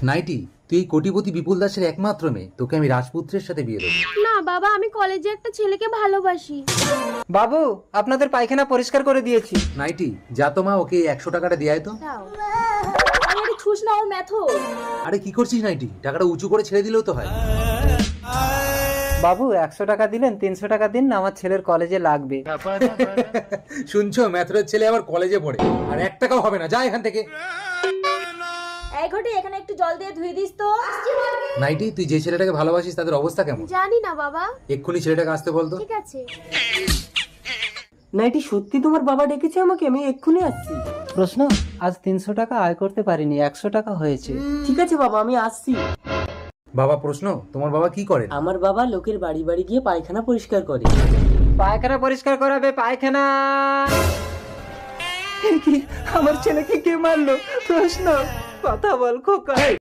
Nightie, তুই এই কোটিপতি বিপুল দাসের একমাত্র মেয়ে, তোকে আমি রাজপুত্রের সাথে বিয়ে দেবো। না বাবা, আমি কলেজে একটা ছেলেকে ভালোবাসি। বাবু, আপনাদের পায়খানা পরিষ্কার করে দিয়েছি। নাইটি, যা তো মা, ওকে 100 টাকাটা দিয়ে তো। আরে ছুস না, ও ম্যাথো। আরে কি করছিস নাইটি, টাকাটা উঁচু করে ছেড়ে দিলেও তো হয়। বাবু 100 টাকা দিলেন, 300 টাকা দিন না, আমার ছেলের কলেজে লাগবে। শুনছো, ম্যাথরের ছেলে আবার কলেজে পড়ে, আর 1 টাকাও হবে না, যা এখান থেকে। এই ঘটি, এখানে একটু জল দিয়ে ধুয়ে দিস তো। নাইটি, তুই যে ছেলেটাকে ভালোবাসিস তাদের অবস্থা কেমন? জানি না বাবা। এক্ষুনি ছেলেটাকে আসতে বলতো। ঠিক আছে। নাইটি, সত্যি তোমার বাবা ডেকেছে আমাকে? আমি এক্ষুনি আসছি। প্রশ্ন, আজ 300 টাকা আয় করতে পারিনি, 100 টাকা হয়েছে। ঠিক আছে বাবা, আমি আসছি। বাবা, প্রশ্ন, তোমার বাবা কি করেন? আমার বাবা লোকের বাড়ি বাড়ি গিয়ে পায়খানা পরিষ্কার করে। পায়খানা পরিষ্কার করাবে, পায়খানা। আমার ছেলেকে কে মারলো? প্রশ্ন, কথা বল খোকা।